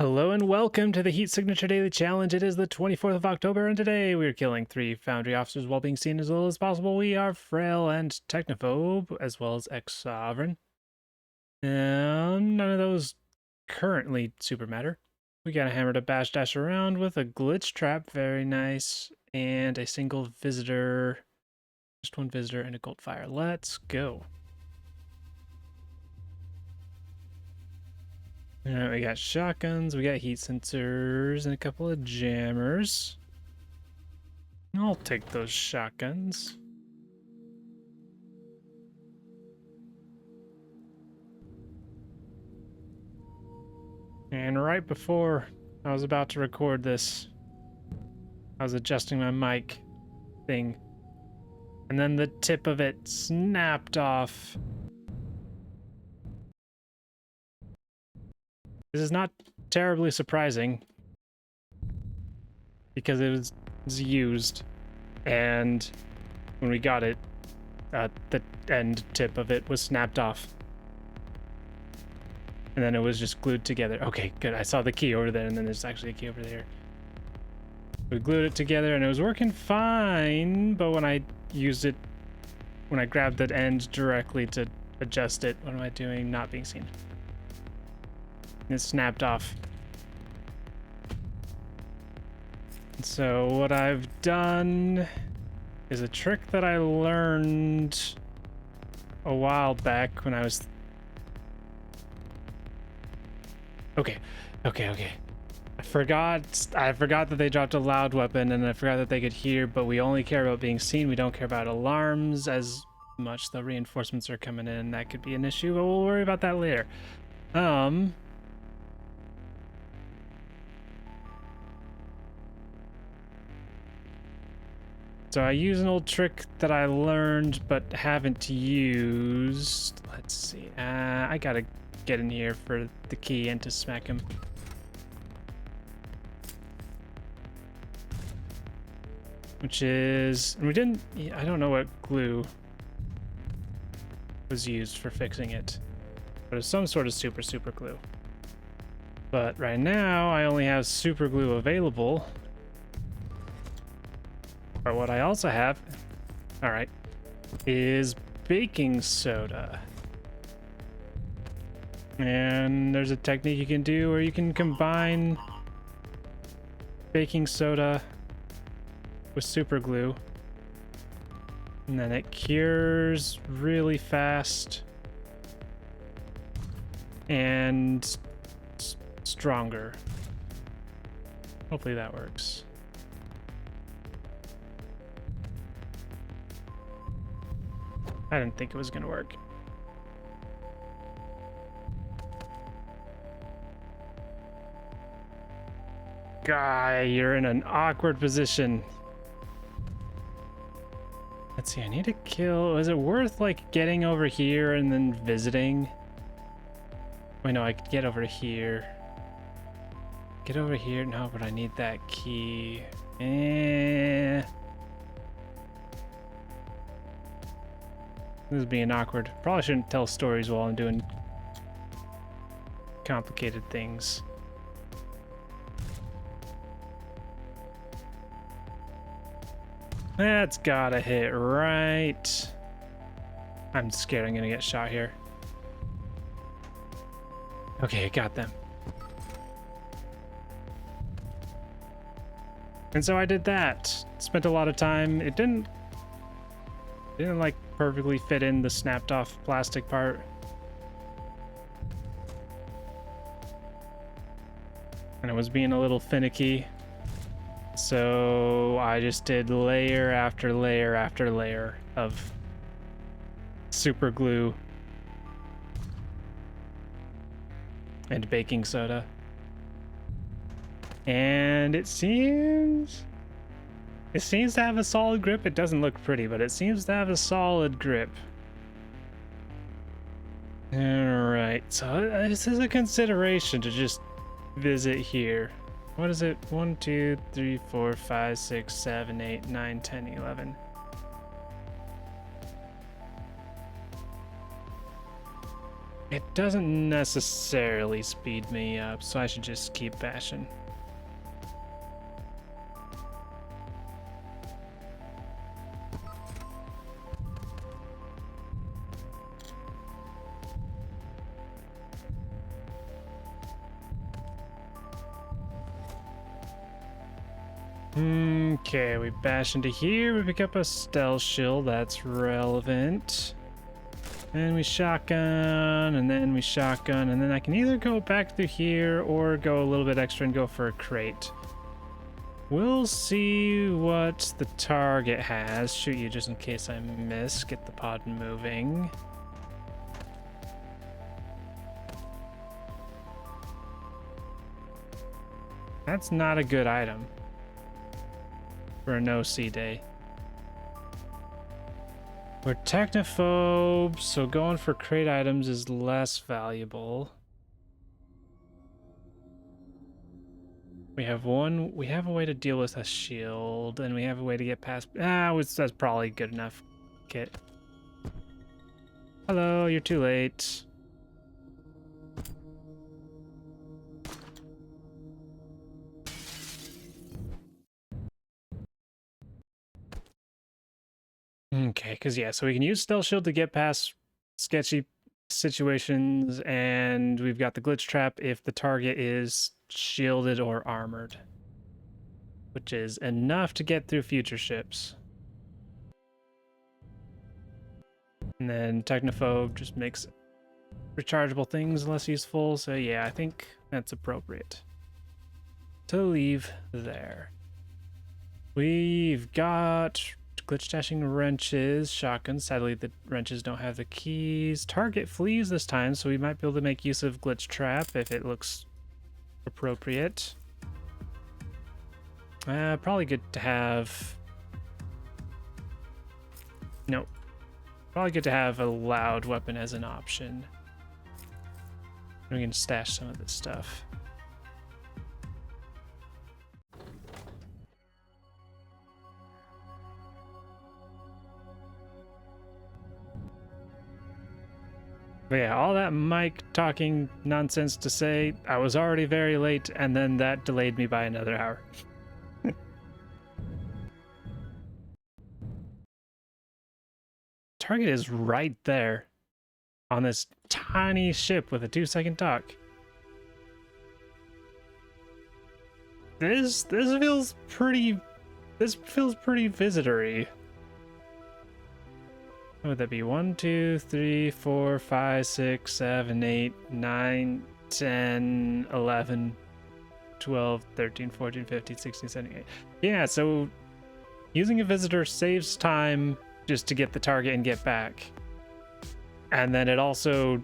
Hello and welcome to the Heat Signature Daily Challenge. It is the 24th of October, and today we are killing 3 Foundry officers while being seen as little as possible. We are Frail and Technophobe, as well as Ex-Sovereign. None of those currently super matter. We got a hammer to bash dash around with a glitch trap, very nice, and a single visitor. Just one visitor and a gold fire. Let's go. Alright, we got shotguns, we got heat sensors, and a couple of jammers. I'll take those shotguns. And right before I was about to record this, I was adjusting my mic thing, and then the tip of it snapped off. This is not terribly surprising, because it was used, and when we got it, the end tip of it was snapped off. And then it was just glued together. Okay, good. I saw the key over there, and then there's actually a key over there. We glued it together, and it was working fine, but when I used it, when I grabbed that end directly to adjust it, what am I doing? Not being seen. It snapped off. So what I've done is a trick that I learned a while back when I was... Okay. I forgot that they dropped a loud weapon, and I forgot that they could hear, but we only care about being seen. We don't care about alarms as much. The reinforcements are coming in. That could be an issue, but we'll worry about that later. So I use an old trick that I learned but haven't used. Let's see. I gotta get in here for the key and to smack him. Which is... we didn't... I don't know what glue was used for fixing it. But it's some sort of super glue. But right now, I only have super glue available. But what I also have, alright, is baking soda. And there's a technique you can do where you can combine baking soda with super glue. And then it cures really fast and stronger. Hopefully that works. I didn't think it was gonna work. Guy, you're in an awkward position. Let's see, I need to kill... is it worth, like, getting over here and then visiting? Wait, no, I could get over here. Get over here? No, but I need that key. This is being awkward. Probably shouldn't tell stories while I'm doing complicated things. That's gotta hit right. I'm scared I'm gonna get shot here. Okay, I got them. And so I did that. Spent a lot of time. It didn't like perfectly fit in the snapped off plastic part. And it was being a little finicky. So I just did layer after layer after layer of super glue and baking soda. And it seems to have a solid grip. It doesn't look pretty, but it seems to have a solid grip. Alright, so this is a consideration to just visit here. What is it? 1, 2, 3, 4, 5, 6, 7, 8, 9, 10, 11. It doesn't necessarily speed me up, so I should just keep bashing. Okay, we bash into here, we pick up a stealth shield, that's relevant. And we shotgun, and then we shotgun, and then I can either go back through here or go a little bit extra and go for a crate. We'll see what the target has. Shoot you just in case I miss. Get the pod moving. That's not a good item for a no-see day. We're technophobes, so going for crate items is less valuable. We have a way to deal with a shield, and we have a way to get past. That's probably good enough. Kit. Hello, you're too late. Okay, because yeah, so we can use stealth shield to get past sketchy situations, and we've got the glitch trap if the target is shielded or armored, which is enough to get through future ships. And then technophobe just makes rechargeable things less useful, so yeah, I think that's appropriate to leave there. We've got glitch dashing wrenches, shotguns. Sadly, the wrenches don't have the keys. Target flees this time, so we might be able to make use of glitch trap if it looks appropriate. Probably good to have. Nope. Probably good to have a loud weapon as an option. We can stash some of this stuff. But yeah, all that mic talking nonsense to say, I was already very late, and then that delayed me by another hour. Target is right there on this tiny ship with a 2-second dock. This feels pretty visitor-y. What would that be? 1, 2, 3, 4, 5, 6, 7, 8, 9, 10, 11, 12, 13, 14, 15, 16, 17, 18. Yeah, so using a visitor saves time just to get the target and get back. And then it also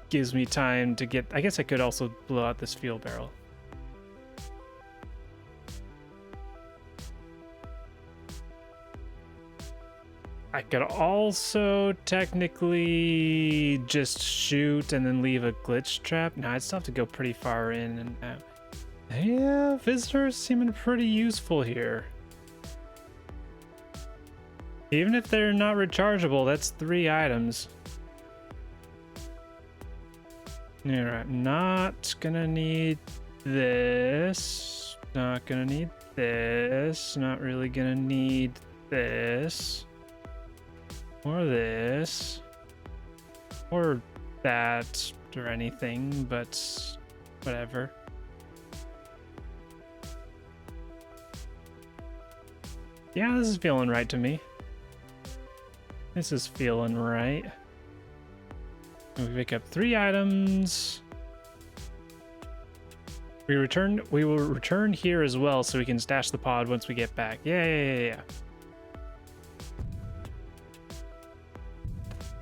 gives me time to get... I guess I could also blow out this fuel barrel. I could also technically just shoot and then leave a glitch trap. No, I'd still have to go pretty far in and out. Yeah, visitors seeming pretty useful here. Even if they're not rechargeable, that's 3 items. Alright, not gonna need this. Not gonna need this. Not really gonna need this. Or this. Or that. Or anything, but whatever. Yeah, this is feeling right to me. This is feeling right. We pick up 3 items. We will return here as well so we can stash the pod once we get back. Yeah.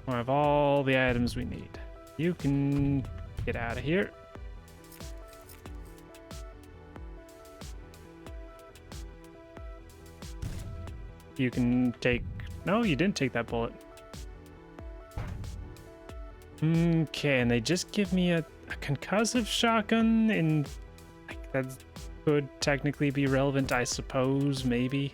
We'll have all the items we need. You can get out of here. You can take... No, you didn't take that bullet. Okay, and they just give me a concussive shotgun, and that could technically be relevant, I suppose, maybe.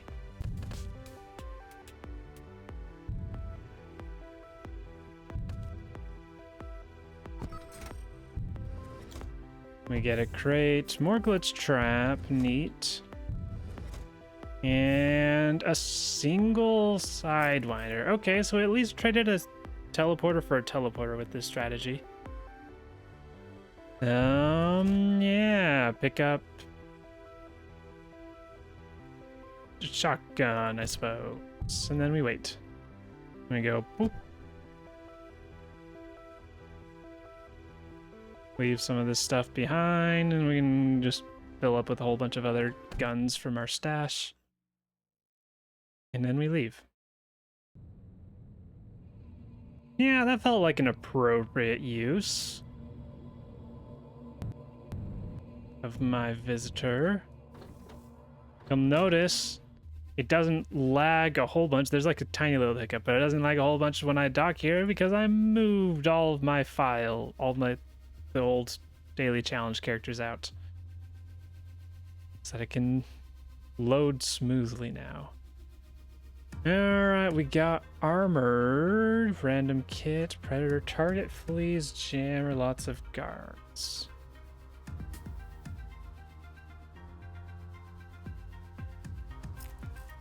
We get a crate, more glitch trap, neat. And a single sidewinder. Okay, so we at least traded a teleporter for a teleporter with this strategy. Yeah, pick up shotgun, I suppose. And then we wait. We go boop. Leave some of this stuff behind, and we can just fill up with a whole bunch of other guns from our stash. And then we leave. Yeah, that felt like an appropriate use of my visitor. You'll notice it doesn't lag a whole bunch. There's like a tiny little hiccup, but it doesn't lag a whole bunch when I dock here because I moved all of my the old daily challenge characters out so that it can load smoothly now. Alright, we got armored, random kit, predator, target, fleas, jammer, lots of guards.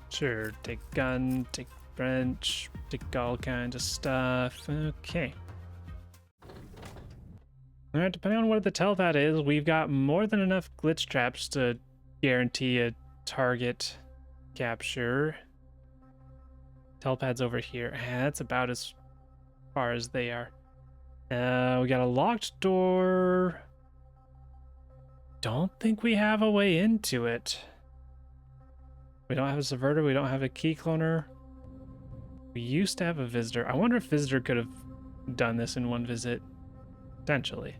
Sure, take gun, take wrench, take all kinds of stuff. Okay. Alright, depending on what the telepad is, we've got more than enough glitch traps to guarantee a target capture. Telepad's over here. That's about as far as they are. We got a locked door. Don't think we have a way into it. We don't have a subverter. We don't have a key cloner. We used to have a visitor. I wonder if visitor could have done this in one visit. Potentially.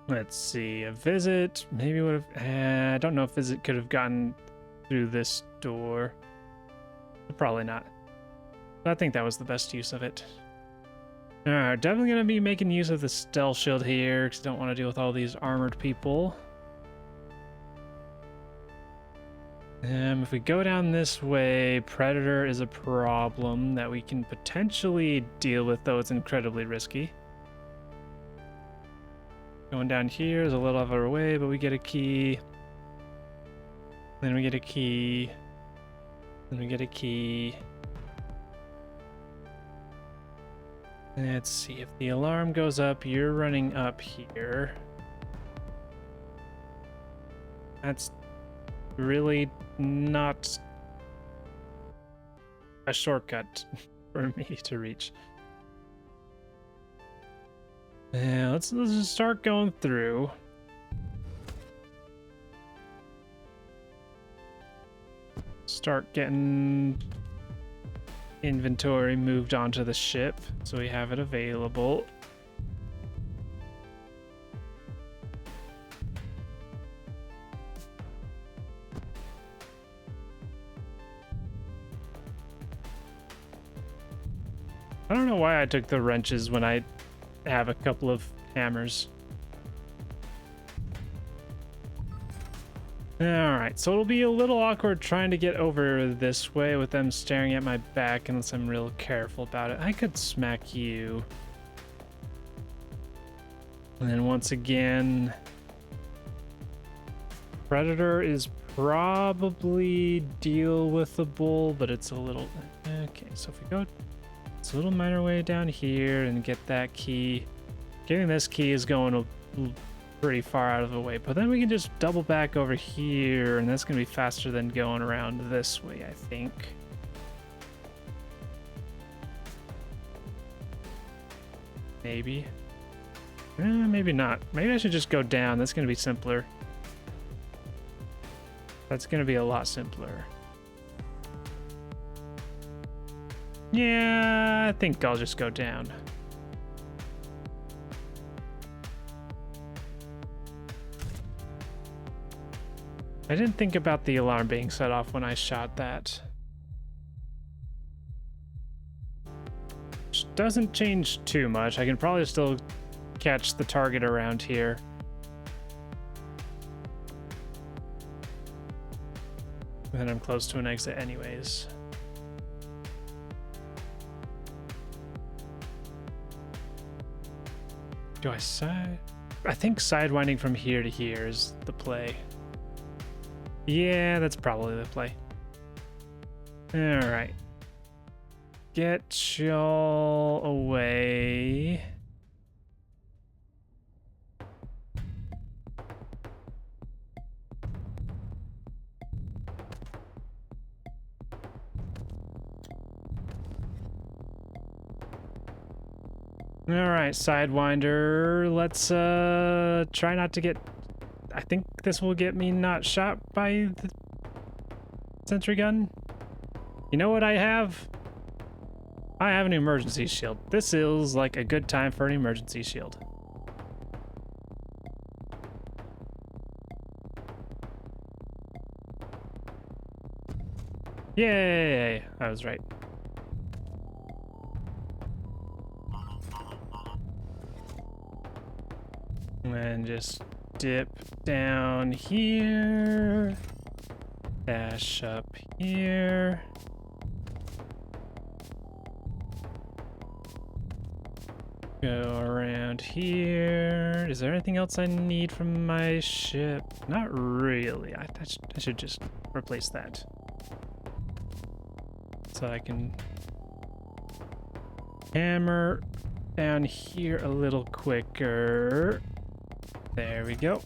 Let's see, a visit, maybe would have, I don't know if visit could have gotten through this door. Probably not. But I think that was the best use of it. Alright, definitely going to be making use of the stealth shield here, because I don't want to deal with all these armored people. If we go down this way, Predator is a problem that we can potentially deal with, though it's incredibly risky. Going down here is a little far away, but we get a key. Then we get a key. Then we get a key. Let's see, if the alarm goes up, you're running up here. That's really not a shortcut for me to reach. Yeah, let's just start going through. Start getting inventory moved onto the ship so we have it available. I don't know why I took the wrenches when I have a couple of hammers. Alright, so it'll be a little awkward trying to get over this way with them staring at my back unless I'm real careful about it. I could smack you. And then once again, Predator is probably deal withable, but it's a little... Okay, so if we go... It's a little minor way down here and get that key. Getting this key is going pretty far out of the way, but then we can just double back over here, and that's going to be faster than going around this way, I think. Maybe. Maybe not. Maybe I should just go down. That's going to be simpler. That's going to be a lot simpler. Yeah, I think I'll just go down. I didn't think about the alarm being set off when I shot that. Which doesn't change too much. I can probably still catch the target around here. And then I'm close to an exit anyways. Do I side? I think sidewinding from here to here is the play. Yeah, that's probably the play. Alright. Get y'all away. Alright, Sidewinder. Let's try not to get... I think this will get me not shot by the sentry gun. You know what I have? I have an emergency shield. This feels like a good time for an emergency shield. Yay! I was right. And just dip down here. Dash up here. Go around here. Is there anything else I need from my ship? Not really. I should just replace that. So I can hammer down here a little quicker. There we go.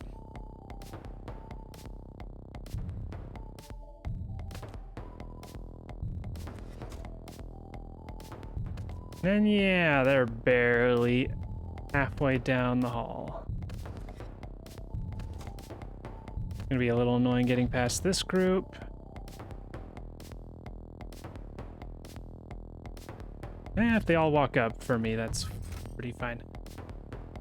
And yeah, they're barely halfway down the hall. Gonna be a little annoying getting past this group. If they all walk up for me, that's pretty fine.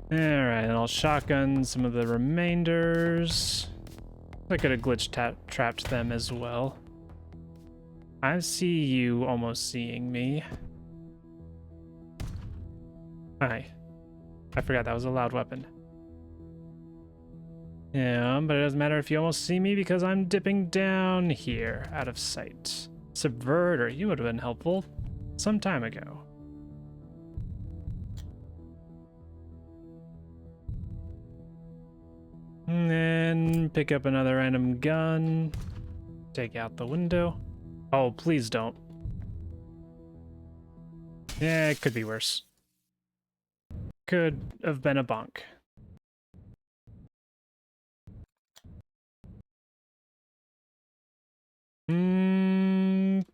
Alright, and I'll shotgun some of the remainders. I could have glitch trapped them as well. I see you almost seeing me. Hi. I forgot that was a loud weapon. Yeah, but it doesn't matter if you almost see me because I'm dipping down here, out of sight. Subverter, you would have been helpful some time ago. And then pick up another random gun. Take out the window. Oh, please don't. Yeah, it could be worse. Could have been a bonk.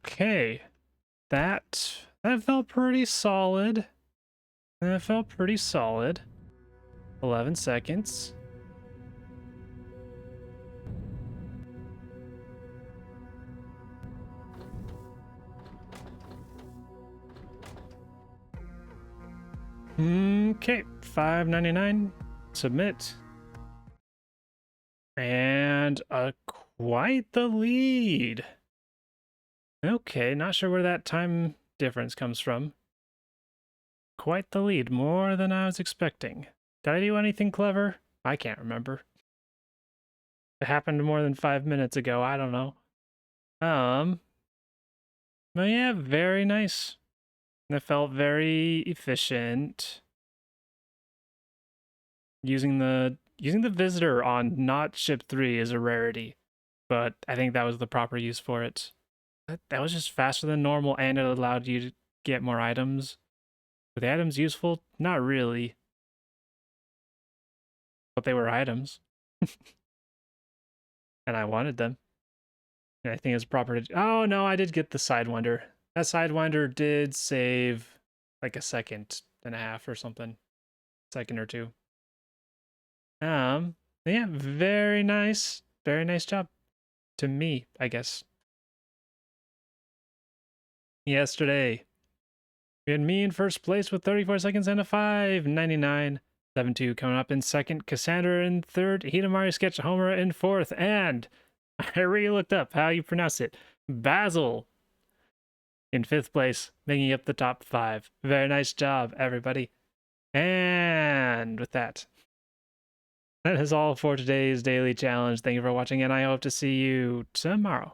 Okay. That felt pretty solid. That felt pretty solid. 11 seconds. Okay, $5.99. Submit. And quite the lead. Okay, not sure where that time difference comes from. Quite the lead, more than I was expecting. Did I do anything clever? I can't remember. It happened more than 5 minutes ago, I don't know. But yeah, very nice. That felt very efficient. Using the visitor on not ship 3 is a rarity, but I think that was the proper use for it. That was just faster than normal, and it allowed you to get more items. Were the items useful? Not really. But they were items. And I wanted them. And I think it's proper to... Oh, no, I did get the Sidewinder. That Sidewinder did save like a second and a half or something. Second or two. Yeah, very nice. Very nice job. To me, I guess. Yesterday, we had me in first place with 34 seconds and a 5.99. 7-2 coming up in second. Cassandra in third. Hidamari Sketch Homura in fourth. And I really looked up how you pronounce it. Basil in fifth place, making up the top 5. Very nice job, everybody. And with that, that is all for today's daily challenge. Thank you for watching, and I hope to see you tomorrow.